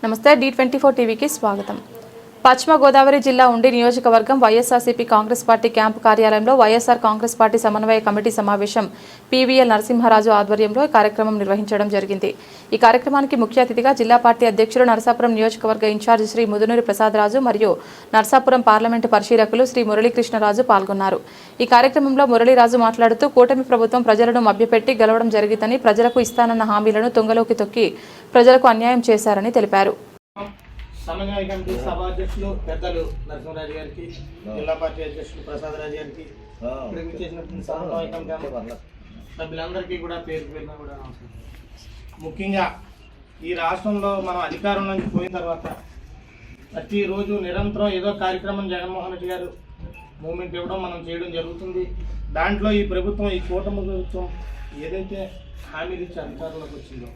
నమస్తే D24 టీవీకి స్వాగతం. పశ్చిమ గోదావరి జిల్లా ఉండి నియోజకవర్గం వైఎస్ఆర్సీపీ కాంగ్రెస్ పార్టీ క్యాంపు కార్యాలయంలో వైఎస్ఆర్ కాంగ్రెస్ పార్టీ సమన్వయ కమిటీ సమావేశం పీవీఎల్ నరసింహరాజు ఆధ్వర్యంలో కార్యక్రమం నిర్వహించడం జరిగింది. ఈ కార్యక్రమానికి ముఖ్య అతిథిగా జిల్లా పార్టీ అధ్యక్షులు నరసాపురం నియోజకవర్గ ఇన్ఛార్జ్ శ్రీ ముదునూరి ప్రసాదరాజు మరియు నరసాపురం పార్లమెంటు పరిశీలకులు శ్రీ మురళీకృష్ణరాజు పాల్గొన్నారు. ఈ కార్యక్రమంలో మురళీరాజు మాట్లాడుతూ కూటమి ప్రభుత్వం ప్రజలను మభ్యపెట్టి గెలవడం జరిగిందని, ప్రజలకు ఇస్తానన్న హామీలను తుంగలోకి తొక్కి ప్రజలకు అన్యాయం చేశారని తెలిపారు. సమన్వయ కమిటీ సభాధ్యక్షులు పెద్దలు నరసింహరాజు గారికి, జిల్లా పార్టీ అధ్యక్షులు ప్రసాదరాజు గారికి, చేసినటువంటి సమన్వయ కమిటీ సభ్యులందరికీ కూడా పేరు పేరున కూడా ముఖ్యంగా ఈ రాష్ట్రంలో మనం అధికారం నుంచి పోయిన తర్వాత ప్రతిరోజు నిరంతరం ఏదో కార్యక్రమం జగన్మోహన్ రెడ్డి గారు మూమెంట్ ఇవ్వడం మనం చేయడం జరుగుతుంది. దాంట్లో ఈ ప్రభుత్వం, ఈ కూటమి ప్రభుత్వం ఏదైతే హామీలు ఇచ్చి అధికారంలోకి వచ్చిందో,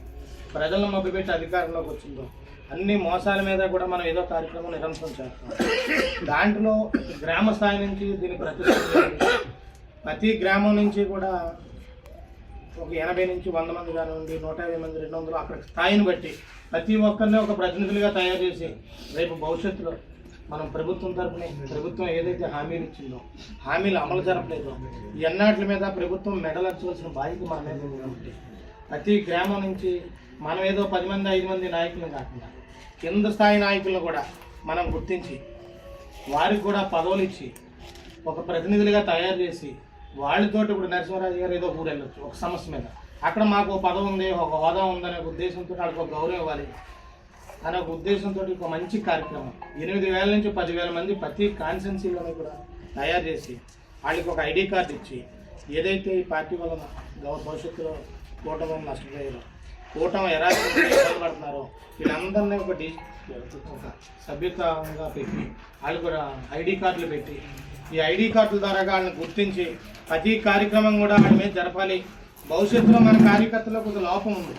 ప్రజలను మభ్యపెట్టి అధికారంలోకి వచ్చిందో, అన్ని మోసాల మీద కూడా మనం ఏదో కార్యక్రమం నిరంతరం చేస్తాం. దాంట్లో గ్రామ స్థాయి నుంచి దీన్ని ప్రతి గ్రామం నుంచి కూడా ఒక 80 నుంచి 100 మంది కానివ్వండి, 150 మంది, 200 అక్కడ స్థాయిని బట్టి ప్రతి ఒక్కరిని ఒక ప్రతినిధులుగా తయారు చేసి రేపు భవిష్యత్తులో మనం ప్రభుత్వం తరఫున ప్రభుత్వం ఏదైతే హామీలు ఇచ్చిందో, హామీలు అమలు జరపలేదో, ఎన్నాటి మీద ప్రభుత్వం మెడలర్చవలసిన బాధ్యత మన మీద ఉంది. కాబట్టి ప్రతి గ్రామం నుంచి మనం ఏదో 10 మంది 5 మంది నాయకులను కాకుండా కింద స్థాయి నాయకులను కూడా మనం గుర్తించి వారికి కూడా పదవులు ఇచ్చి ఒక ప్రతినిధులుగా తయారు చేసి వాళ్ళతోటి ఇప్పుడు నరసింహరాజు గారు ఏదో ఊరు వెళ్ళొచ్చు ఒక సమస్య మీద, అక్కడ మాకు ఒక పదవి ఉంది, ఒక హోదా ఉందనే ఉద్దేశంతో వాళ్ళకి ఒక గౌరవం ఇవ్వాలి అనే ఒక ఉద్దేశంతో ఒక మంచి కార్యక్రమం 8,000 నుంచి 10,000 మంది ప్రతి కాన్స్టిట్యున్సీలోనే కూడా తయారు చేసి వాళ్ళకి ఒక ఐడి కార్డు ఇచ్చి ఏదైతే ఈ పార్టీ వలన భవిష్యత్తులో కూటమి నష్టపోయారో, కూటమి ఇబ్బంది పడుతున్నారో వీళ్ళందరినీ ఒక సభ్యతంగా పెట్టి వాళ్ళకి కూడా ఐడి కార్డులు పెట్టి ఈ ఐడి కార్డుల ద్వారా వాళ్ళని గుర్తించి ప్రతి కార్యక్రమం కూడా వాళ్ళ మీద జరపాలి. భవిష్యత్తులో మన కార్యకర్తలో కొంత లోపం ఉంది,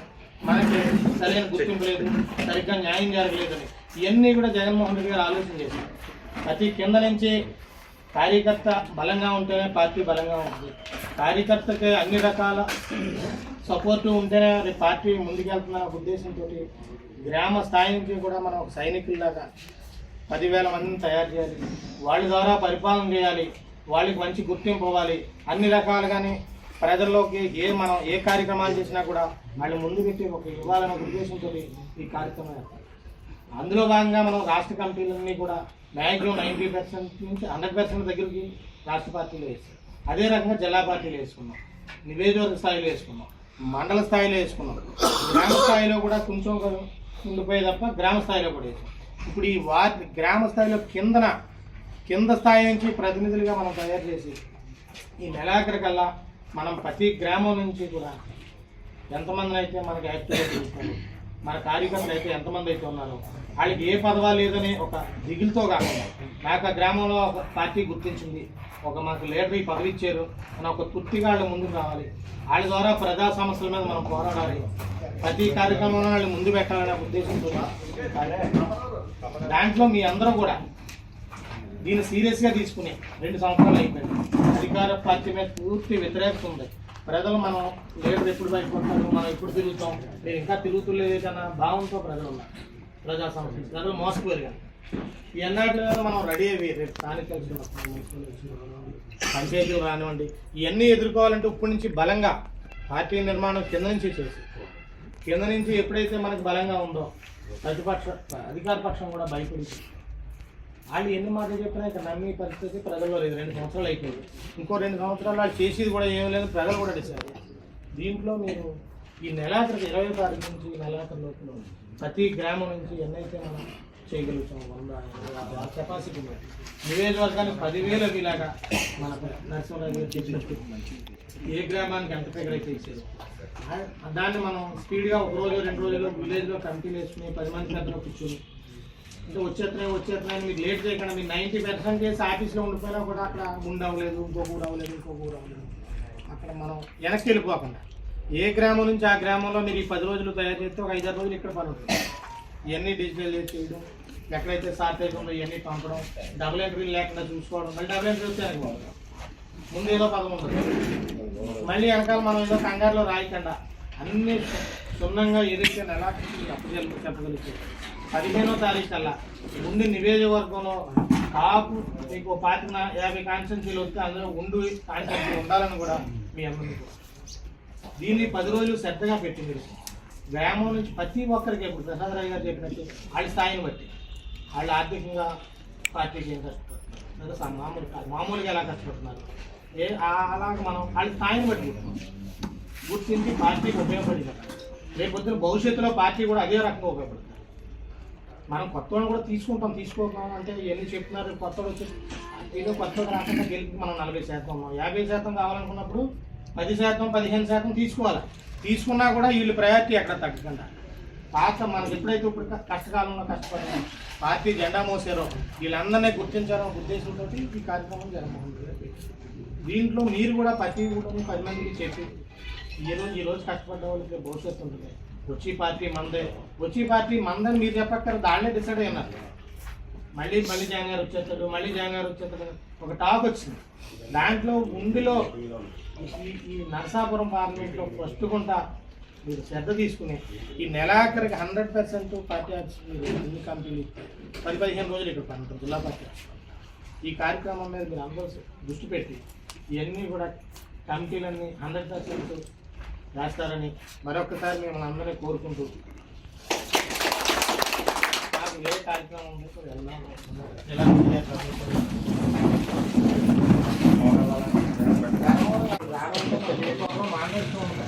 మనకి సరైన గుర్తింపు లేదు, సరిగ్గా న్యాయం జరగలేదని ఇవన్నీ కూడా జగన్మోహన్ రెడ్డి గారు ఆలోచన చేశారు. ప్రతి కింద నుంచి కార్యకర్త బలంగా ఉంటేనే పార్టీ బలంగా ఉంటుంది. కార్యకర్తకి అన్ని రకాల సపోర్టు ఉంటేనే రేపు పార్టీ ముందుకెళ్తున్న ఉద్దేశంతో గ్రామ స్థాయి నుంచి కూడా మనం ఒక సైనికుల్లాగా 10,000 మందిని తయారు చేయాలి. వాళ్ళ ద్వారా పరిపాలన చేయాలి, వాళ్ళకి మంచి గుర్తింపు ఇవ్వాలి. అన్ని రకాలుగానే ప్రజల్లోకి మనం ఏ కార్యక్రమాలు చేసినా కూడా వాళ్ళు ముందు పెట్టి ఒక ఇవ్వాలనే ఉద్దేశంతో ఈ కార్యక్రమం చేస్తారు. అందులో భాగంగా మనం రాష్ట్ర కమిటీలన్నీ కూడా మ్యాక్సిమం 90% నుంచి 100% దగ్గరికి రాష్ట్ర పార్టీలు వేస్తాం. అదే రకంగా జిల్లా పార్టీలు వేసుకున్నాం, నియోజకవర్గ స్థాయిలో వేసుకున్నాం, మండల స్థాయిలో వేసుకున్నాం, గ్రామ స్థాయిలో కూడా కొంచెం ఉండిపోయే తప్ప గ్రామ స్థాయిలో కూడా వేసాం. ఇప్పుడు ఈ గ్రామ స్థాయిలో కింద స్థాయి నుంచి ప్రతినిధులుగా మనం తయారు చేసి ఈ నెలాఖరికల్లా మనం ప్రతి గ్రామం నుంచి కూడా ఎంతమందిని అయితే మనకి యాక్టివేట్ చేస్తారు, మన కార్యకర్తలు అయితే ఎంతమంది అయితే ఉన్నారో వాళ్ళకి ఏ పదవా లేదని ఒక దిగులుతో కాకుండా నాకు ఆ గ్రామంలో ఒక పార్టీ గుర్తించింది, ఒక మనకు లీడర్ ఈ పదవి ఇచ్చారు అని ఒక పూర్తిగా వాళ్ళు ముందుకు రావాలి. వాళ్ళ ద్వారా ప్రజా సమస్యల మీద మనం పోరాడాలి, ప్రతి కార్యక్రమంలో వాళ్ళు ముందు పెట్టాలనే ఉద్దేశంతో దాంట్లో మీ అందరూ కూడా దీన్ని సీరియస్గా తీసుకుని 2 సంవత్సరాలు అయిపోయింది. అధికార పార్టీ మీద పూర్తి వ్యతిరేకత ఉంది. ప్రజలు మనం లీడర్ ఎప్పుడు బయటపడతారు, మనం ఎప్పుడు తిరుగుతాం, నేను ఇంకా తిరుగుతులేదన్న భావంతో ప్రజలు ఉన్నారు. ప్రజా సమస్యలు ప్రజలు మోసపోయారు. ఈ ఎన్నాటిలో మనం రెడీ అయ్యి రేపు స్థానిక పంచాయతీలు రానివ్వండి ఇవన్నీ ఎదుర్కోవాలంటే ఇప్పటి నుంచి బలంగా పార్టీ నిర్మాణం కింద నుంచి చేసి కింద నుంచి ఎప్పుడైతే మనకు బలంగా ఉందో అధికార పక్షం కూడా భయపడి వాళ్ళు ఎన్ని మాటలు చెప్పినా ఇక్కడ నమ్మే పరిస్థితి ప్రజల్లో లేదు. 2 సంవత్సరాలు అయిపోయింది. ఇంకో 2 సంవత్సరాలు వాళ్ళు చేసేది కూడా ఏమీ లేదు, ప్రజలు కూడా డిసైడ్. దీంట్లో మీరు ఈ నెలాఖరికి 20వ తారీఖు నుంచి ఈ నెలాఖరు లోపల ప్రతి గ్రామం నుంచి ఎన్నైతే మనం చేయగలుగుతాం 100 కెపాసిటీ బట్టి నియోజకవర్గానికి 10,000 ఇలాగా మన నరసింహరాజు గారు చెప్పినట్టు ఏ గ్రామానికి ఎంత ఫిగర్ అయితే ఇచ్చారు దాన్ని మనం స్పీడ్గా 1 రోజు 2 రోజుల్లో విలేజ్లో కమిటీలు వేసుకుని 10 మంది పెద్దలో కూర్చొని అంటే వచ్చేస్తున్నాయి మీకు లేట్ చేయకుండా మీకు 90% ఆఫీస్లో ఉండిపోయినా కూడా అక్కడ ఉండవలేదు, ఇంకో ఊరు అవ్వలేదు. అక్కడ మనం వెనక్కి వెళ్ళిపోకుండా ఏ గ్రామం నుంచి ఆ గ్రామంలో మీరు ఈ 10 రోజులు తయారు చేస్తే ఒక 5-6 రోజులు ఇక్కడ పని ఉంటుంది. ఇవన్నీ డిజిటల్ చేయడం, ఎక్కడైతే షార్టేజ్ ఉందో ఇవన్నీ పంపడం, డబుల్ ఎంట్రీలు లేకుండా చూసుకోవడం. మళ్ళీ డబుల్ ఎంట్రీ వచ్చాయని ముందు ఏదో పదం ఉంటుంది, మళ్ళీ వెనకాల మనం ఏదో కంగారులో రాయకుండా అన్ని క్షుణ్ణంగా ఏదైతే ఎలా అప్పు చెప్పగలిగితే 15వ తారీఖు కల్లా ఉండి నియోజకవర్గంలో కాపు మీకు 50 కాన్స్టిట్యున్సీలు వస్తే అందులో ఉండి కాన్స్టిట్యున్సీ ఉండాలని కూడా మీ అందరికీ దీన్ని 10 రోజులు శ్రద్ధగా పెట్టింది. గ్రామం నుంచి ప్రతి ఒక్కరికి ఇప్పుడు ప్రసాదరావు గారు చెప్పినట్టు వాళ్ళ స్థాయిని బట్టి వాళ్ళు ఆర్థికంగా పార్టీకి ఏం కష్టపడుతున్నారు, మామూలుగా ఎలా కష్టపడుతున్నారు అలాగ మనం వాళ్ళ స్థాయిని బట్టి గుర్తించి పార్టీకి ఉపయోగపడింది. రేపొద్దున భవిష్యత్తులో పార్టీ కూడా అదే రకంగా ఉపయోగపడుతుంది. మనం కొత్త వాళ్ళని కూడా తీసుకోకపోవడం అంటే ఇవన్నీ చెప్తున్నారు. కొత్త వచ్చి ఏదో కొత్త రాకుండా గెలిపి మనం 40% ఉన్నాం. 50% కావాలనుకున్నప్పుడు 10%, 15% తీసుకోవాలి. తీసుకున్నా కూడా వీళ్ళు ప్రయారిటీ ఎక్కడ తగ్గకుండా పాత మనకి ఎప్పుడైతే ఇప్పుడు కష్టకాలంలో కష్టపడినా పార్టీ జెండా మోసారో వీళ్ళందరినీ గుర్తించారో ఉద్దేశంతో ఈ కార్యక్రమం జగన్మోహన్ రెడ్డి. దీంట్లో మీరు కూడా ప్రతి కూడా 10 మందికి చెప్పి ఈ రోజు కష్టపడ్డ వాళ్ళకి భవిష్యత్తు ఉంటుంది. వచ్చి పార్టీ మందని మీరు చెప్పక్కర్ దాన్నే డిసైడ్ అయినారు. మళ్ళీ జగన్ గారు వచ్చేస్తాడు ఒక టాక్ వచ్చింది. దాంట్లో ఉండిలో ఈ నరసాపురం పార్లమెంట్లో ఫస్ట్ గుంటా మీరు శ్రద్ధ తీసుకుని ఈ నెలాఖరికి 100% పార్టీ ఆఫీస్ మీరు ఎన్ని కమిటీలు 10-15 రోజులు ఇక్కడ పనుంటారు జిల్లా పార్టీ. ఈ కార్యక్రమం మీద మీరు అందరూ దృష్టి పెట్టి ఇవన్నీ కూడా కమిటీలన్నీ 100% చేస్తారని మరొకసారి మిమ్మల్ని అందరినీ కోరుకుంటూ నాకు ఏ కార్యక్రమం ఉందో వెళ్దాం. మానేస్తూ ఉంటారు.